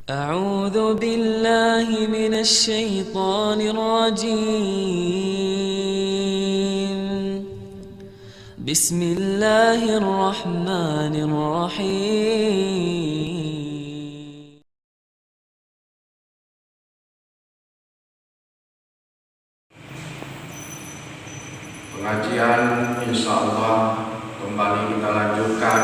أعوذ بالله من الشيطان الرجيم. بسم الله الرحمن الرحيم. Pengajian insya Allah kembali kita lanjutkan.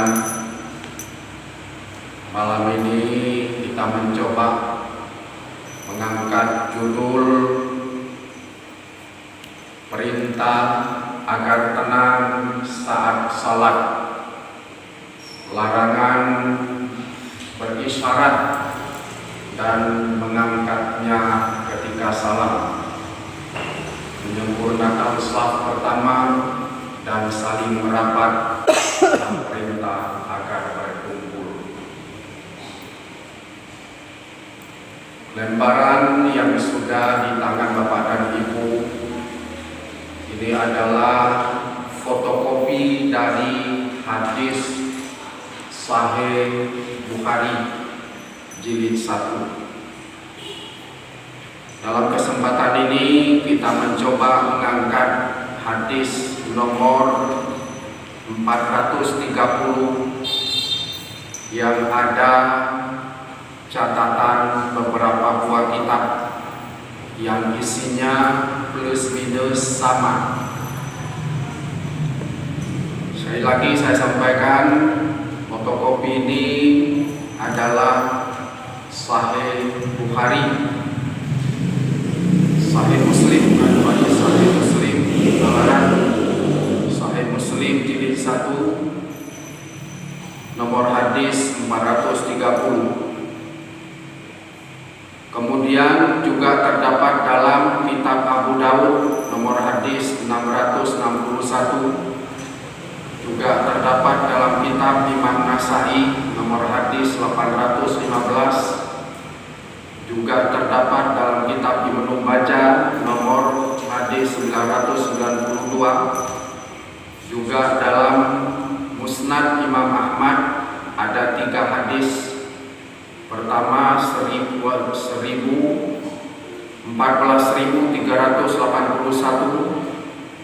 Malam ini kita mencoba mengangkat judul perintah agar tenang saat salat, larangan berisyarat dan mengangkatnya ketika salam, menyempurnakan shaf pertama dan saling merapat, dan perintah agar berkumpul. Lembaran yang sudah di tangan Bapak dan Ibu ini adalah fotokopi dari hadis Sahih Bukhari jilid 1. Dalam kesempatan ini kita mencoba mengangkat hadis nomor 430 yang ada catatan beberapa buah kitab yang isinya plus minus sama. Sekali lagi saya sampaikan, fotokopi ini adalah Sahih Bukhari. Sahih Muslim, kecuali Sahih Muslim Al-Barat, Sahih Muslim jilid 1 nomor hadis 430. Kemudian juga terdapat dalam kitab Abu Dawud nomor hadis 661. Juga terdapat dalam kitab Imam Nasai nomor hadis 815. Juga terdapat dalam kitab Ibnu Majah nomor hadis 992. Juga dalam Musnad Imam Ahmad ada 3 hadis. Pertama 14.381,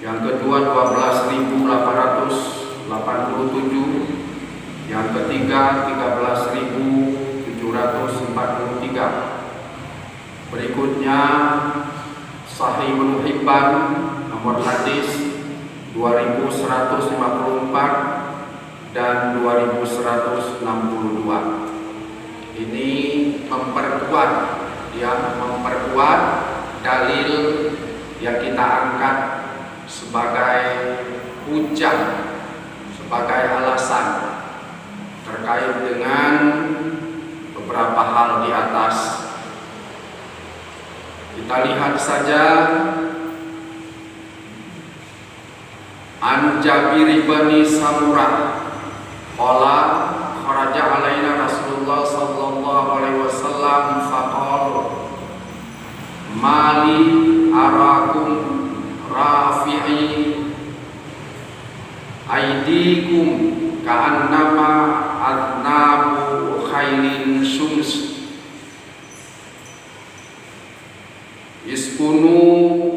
yang kedua 12.887, yang ketiga 13.743. Berikutnya Sahih Ibnu Hibban nomor hadis 2154 dan 2162. Ini memperkuat dalil yang kita angkat sebagai hujah, sebagai alasan terkait dengan beberapa hal di atas. Kita lihat saja. An Jabir bin Samurah qala kharaja alaina Rasulullah sallallahu alaihi wasallam faqala mali arakum rafi'i aidikum ka'annama adnabu khailin syums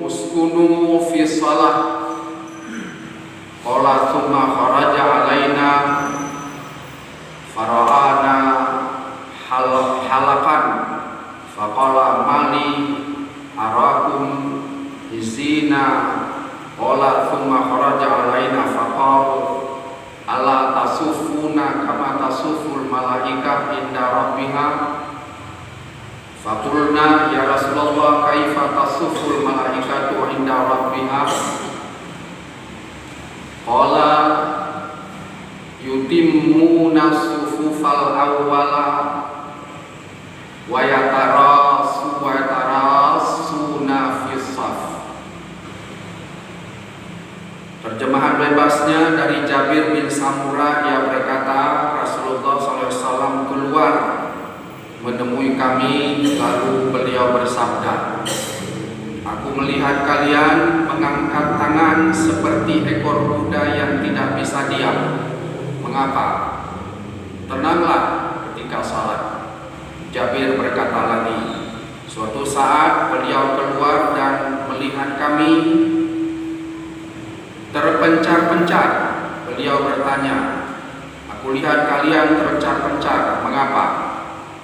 uskunu fi salah qala thumma kharaja alaina fara'ana halakan faqala mali arakum izina qala thumma kharaja alaina faqala ala tasufuna kama tasuful malaikah inda rabbiha faqulna ya Rasulullah kaifa tasuful malaikatu inda rabbiha qala yutimmuna sufufal awwala wa yatarasuna fis shaf. Terjemahan bebasnya dari Jabir bin Samurah, ia berkata Rasulullah SAW keluar menemui kami, lalu beliau bersabda, aku melihat kalian mengangkat tangan seperti ekor kuda yang tidak bisa diam. Mengapa? Tenanglah ketika salat. Jabir berkata lagi, suatu saat beliau keluar dan melihat kami terpencar-pencar. Beliau bertanya, aku lihat kalian terpencar-pencar, mengapa?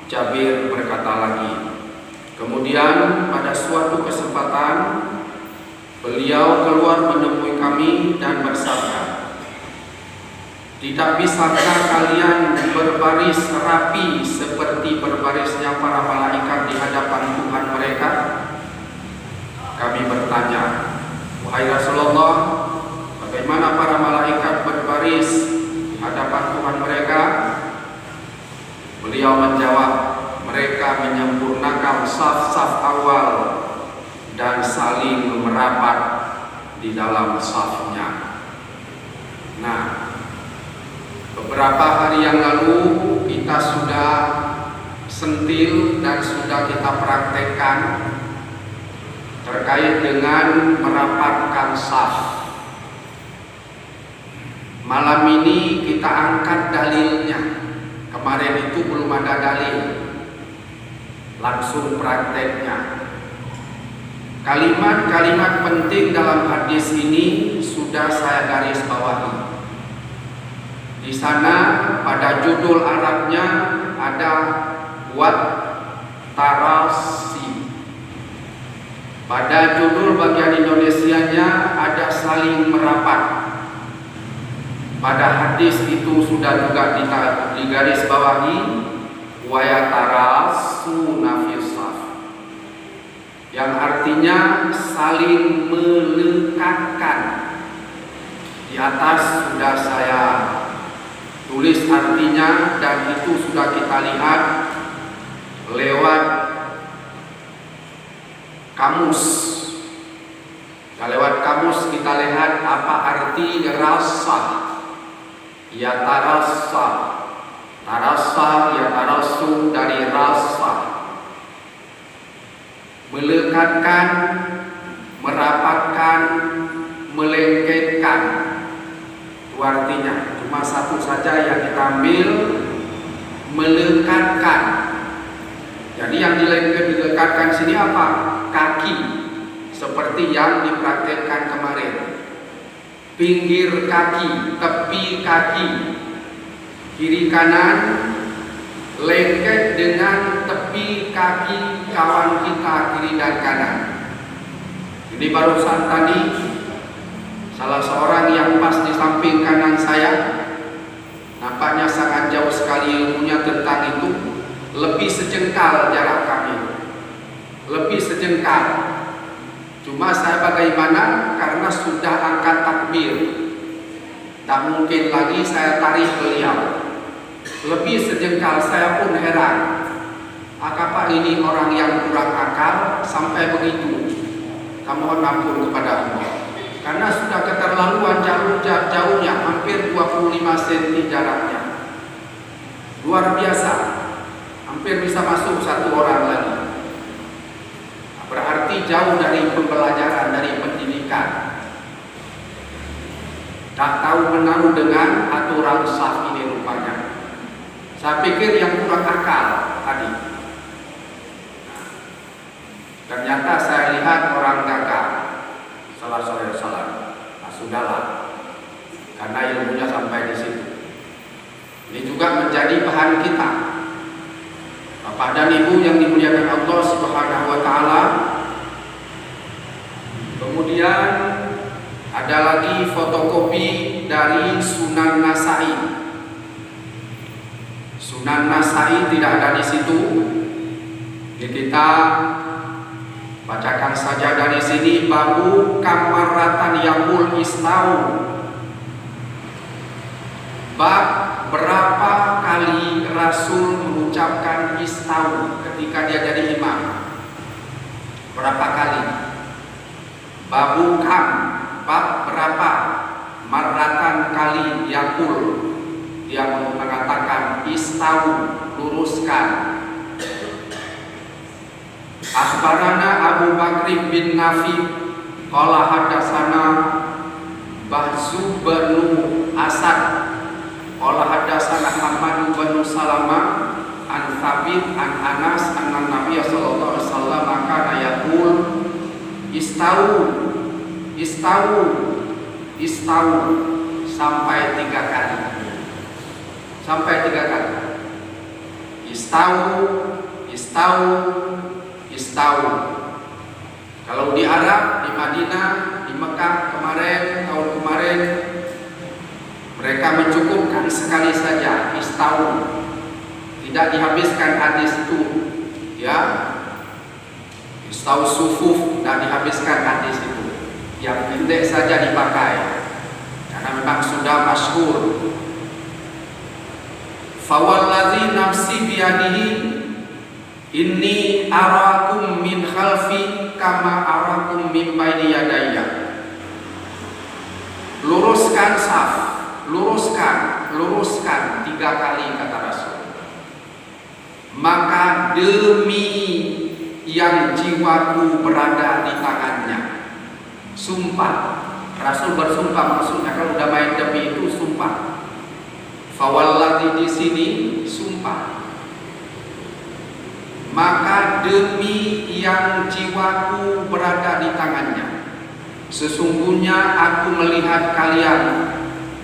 Jabir berkata lagi. Kemudian pada suatu kesempatan beliau keluar menemui kami dan bersabda, tidak bisakah kalian berbaris rapi seperti berbarisnya para malaikat di hadapan Tuhan mereka? Kami bertanya, wahai Rasulullah, bagaimana para malaikat berbaris di hadapan Tuhan mereka? Beliau menjawab, mereka menyempurnakan saf-saf awal dan saling merapat di dalam safnya. Nah, beberapa hari yang lalu kita sudah sentil dan sudah kita praktekkan terkait dengan merapatkan saf. Malam ini kita angkat dalilnya. Kemarin itu belum ada dalil, langsung prakteknya. Kalimat-kalimat penting dalam hadis ini sudah saya garis bawahi. Di sana pada judul Arabnya ada wat tarasi. Pada judul bagian Indonesianya ada saling merapat. Pada hadis itu sudah juga digaris bawahi wa yatarasuna fis-shaf, yang artinya saling melekatkan. Di atas sudah saya tulis artinya dan itu sudah kita lihat lewat kamus. Nah, lewat kamus kita lihat apa arti rasa. Ya tarasa, tarasa ya tarasu dari rasa, melekatkan, merapatkan, melengketkan. Itu artinya cuma satu saja yang kita ambil, melekatkan. Jadi yang dilekatkan sini apa? Kaki, seperti yang dipraktekkan kemarin. Pinggir kaki, tepi kaki, kiri kanan lengket dengan tepi kaki kawan kita kiri dan kanan. Ini barusan tadi salah seorang yang pas di samping kanan saya, nampaknya sangat jauh sekali ilmunya tentang itu, lebih sejengkal jarak kami, lebih sejengkal. Cuma saya bagaimana, karena sudah angkat takbir, tak mungkin lagi saya tarik beliau. Lebih sejengkal, saya pun heran, apa ini orang yang kurang akal sampai begitu. Mohon ampun kepada Allah, karena sudah keterlaluan jauhnya, hampir 25 cm jaraknya, luar biasa, hampir bisa masuk satu orang lagi. Berarti jauh dari pembelajaran, dari pendidikan. Tak tahu menaruh dengan aturan saf ini rupanya. Saya pikir yang kurang akal tadi. Ternyata saya lihat orang gagal. Salah. Nah, sudahlah. Karena ilmunya sampai di situ. Ini juga menjadi bahan kita. Bapak dan Ibu yang dimuliakan Allah Subhanahu wa taala. Kemudian ada lagi fotokopi dari Sunan Nasai. Sunan Nasai tidak ada di situ. Jadi kita bacakan saja dari sini, babu kamaratan yaqul istau. Bab berapa kali Rasul mengucapkan istau ketika dia jadi imam? Berapa kali? Babu kam, bab berapa? Maratan kali yakul, dia mengatakan istau, luruskan. Akhbarana Abu Bakr bin Nafi qala hadatsana Bahzu bin Asad qala hadatsana Ahmad bin Salamah an Thabit an Anas anna Nabiy sallallahu alaihi wasallam kana yaqul istau istau istau sampai 3 kali. Sampai 3 kali. Istau istau istau. Kalau di Arab, di Madinah, di Mekah tahun kemarin mereka mencukupkan sekali saja istau. Tidak dihabiskan hadis itu, ya. Istau sufuf tidak dihabiskan hadis itu. Yang pendek saja dipakai karena memang sudah masyhur. Fawallazi nafsi biyadihi inni arakum min khalfi kama arakum min baini yadayya. Luruskan saf, luruskan 3 kali kata Rasul. Maka demi yang jiwaku berada di tangannya, sumpah. Rasul bersumpah, maksudnya kalau udah main demi itu sumpah. Fawalladzi di sini sumpah. Maka demi yang jiwaku berada di tangannya, sesungguhnya aku melihat kalian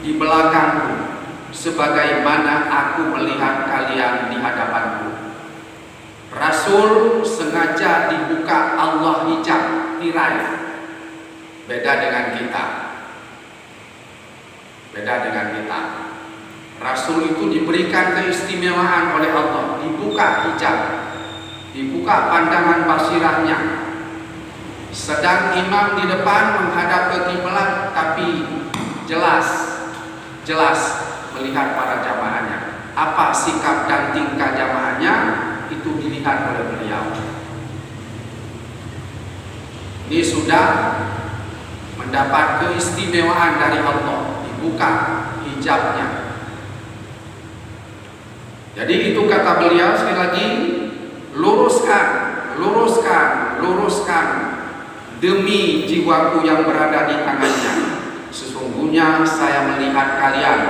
di belakangku sebagaimana aku melihat kalian di hadapanku. Rasul sengaja dibuka Allah hijab, tirai. Beda dengan kita. Rasul itu diberikan keistimewaan oleh Allah, dibuka hijab, dibuka pandangan basirahnya. Sedang imam di depan menghadap ke kiblat, tapi jelas melihat para jamaahnya. Apa sikap dan tingkah jamaahnya itu dilihat oleh beliau. Ini sudah mendapat keistimewaan dari Allah, dibuka hijabnya. Jadi itu kata beliau sekali lagi, luruskan demi jiwaku yang berada di tangannya. Sesungguhnya saya melihat kalian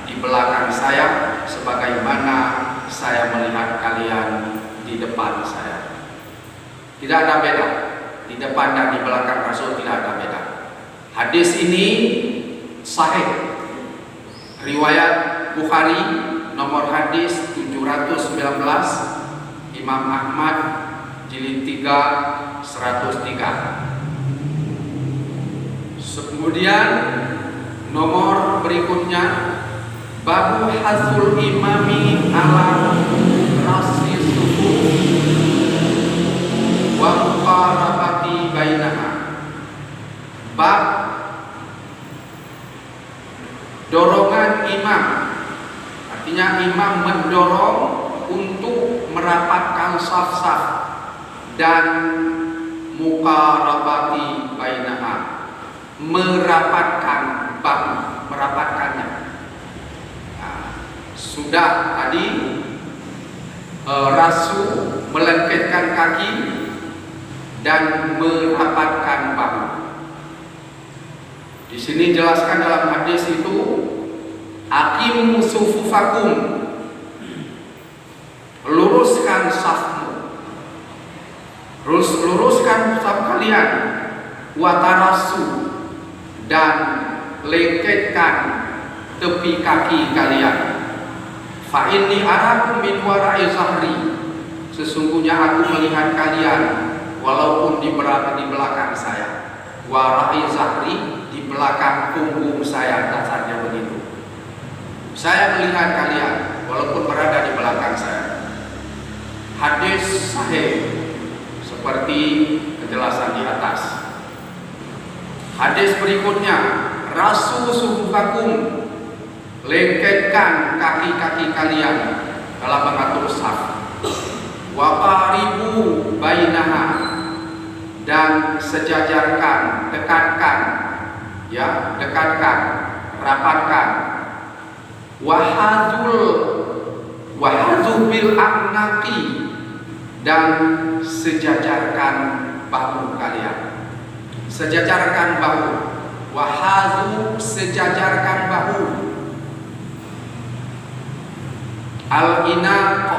di belakang saya sebagaimana saya melihat kalian di depan saya. Tidak ada beda. Di depan dan di belakang Rasul tidak ada beda. Hadis ini sahih. Riwayat Bukhari nomor hadis 719, Imam Ahmad jilid 3 103. Kemudian nomor berikutnya babu hazul imami ala rasi suku wa muqarabati bainaha. Bab dorongan imam, artinya imam mendorong untuk merapatkan saf-saf dan muqarabati bainaha, merapatkan bahu, merapatkannya. Nah, sudah tadi Rasul melengketkan kaki dan merapatkan bahu. Di sini jelaskan dalam hadis itu, aqimu sufufakum, luruskan safmu, luruskan saf kalian, watarasu, dan lengketkan tepi kaki kalian. Fa inni arakum min wara'i zahri, sesungguhnya aku melihat kalian walaupun di belakang saya. Wara'i zahri, di belakang punggung saya, dasarnya begitu. Saya melihat kalian walaupun berada di belakang saya. Hadis sahih seperti penjelasan di atas. Hadis berikutnya, rasu sufufakum, lengketkan kaki-kaki kalian dalam mengatur saf. Wa qaribu bainaha, dan sejajarkan, dekatkan, rapatkan. Wahazul bil a'naqi, dan sejajarkan bahu kalian. Sejajarkan bahu. Wahazu, sejajarkan bahu. Al-inaq,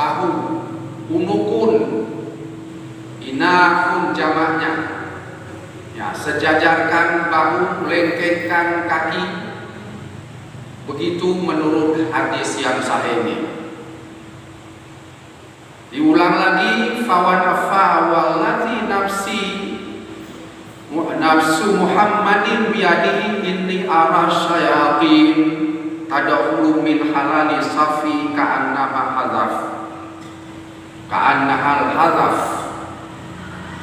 bahu, unukun, inakun jamaknya. Ya, sejajarkan bahu, lengketkan kaki. Begitu menurut hadis yang sahih ini. Diulang lagi, fawanafa wallati nafsu Muhammadin biyadihi inni ara syayatin tadkhulu min halali safi ka'annama hadaf.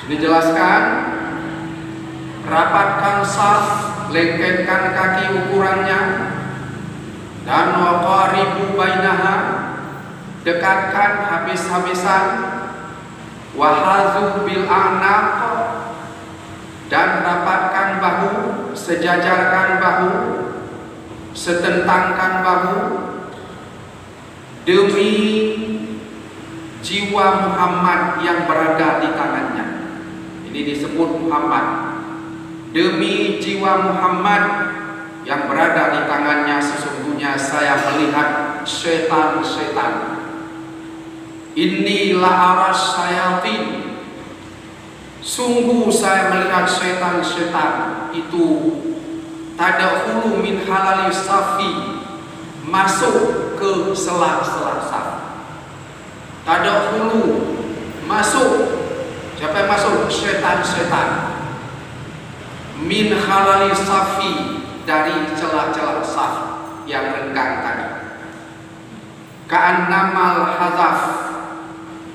Sini jelaskan, rapatkan saf, lengketkan kaki ukurannya, dan waqaribu bainaha, dekatkan habis-habisan, wahazu bil a'naq, dan rapatkan bahu, sejajarkan bahu, setentangkan bahu, demi jiwa Muhammad yang berada di tangannya. Ini disebut Muhammad. Demi jiwa Muhammad yang berada di tangannya, sesungguhnya saya melihat setan-setan. Inilah aras syayatin. Sungguh saya melihat setan-setan itu tadkhulu min halali safi, masuk ke sela-sela saf. Tadkhulu, masuk. Siapa yang masuk? Setan-setan. Min halali safi, dari celah-celah saf yang renggang tadi. Ka'annamal hazaf,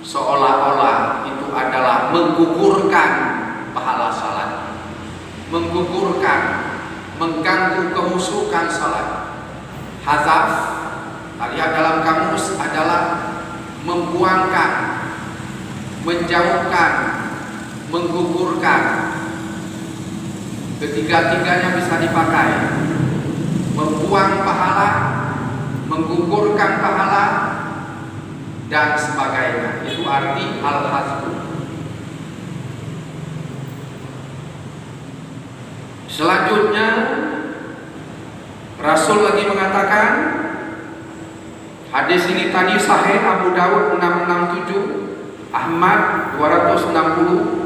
seolah-olah itu adalah menggugurkan pahala salat, menggugurkan, mengganggu kehusukan salat. Hazaf, lihat dalam kamus, adalah membuangkan, menjauhkan, menggugurkan. Ketiga-tiganya bisa dipakai. Membuang pahala, menggugurkan pahala, dan sebagainya. Itu arti al-hazfu. Selanjutnya Rasul lagi mengatakan, hadis ini tadi sahih, Abu Dawud 667, Ahmad 260.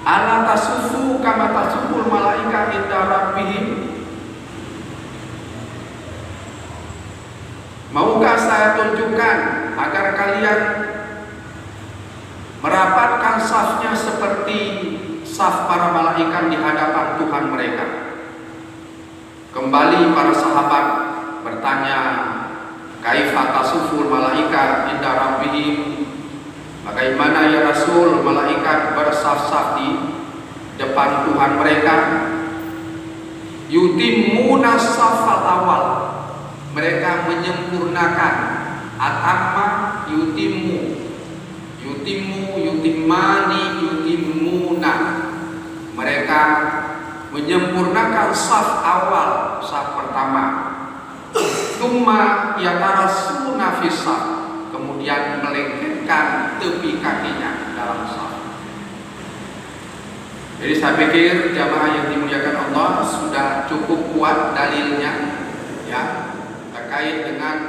Ala tasufu kama tasuful malaika inda rabbihim. Maukah saya tunjukkan agar kalian merapatkan safnya seperti saf para malaikat di hadapan Tuhan mereka? Kembali para sahabat bertanya, kaifa tasuful malaika inda rabbihim? Bagaimana ya Rasul, malaikat bersaf-saf di depan Tuhan mereka? Yutimuna safal awal, mereka menyempurnakan. Atamma yutimmu, yutimmu, yutimani, yutimuna, mereka menyempurnakan saf awal, saf pertama. Tsumma yatarasuna fis saf, kemudian melengketkan tepi kakinya dalam saf. Jadi saya pikir jamaah yang dimuliakan Allah sudah cukup kuat dalilnya, ya, terkait dengan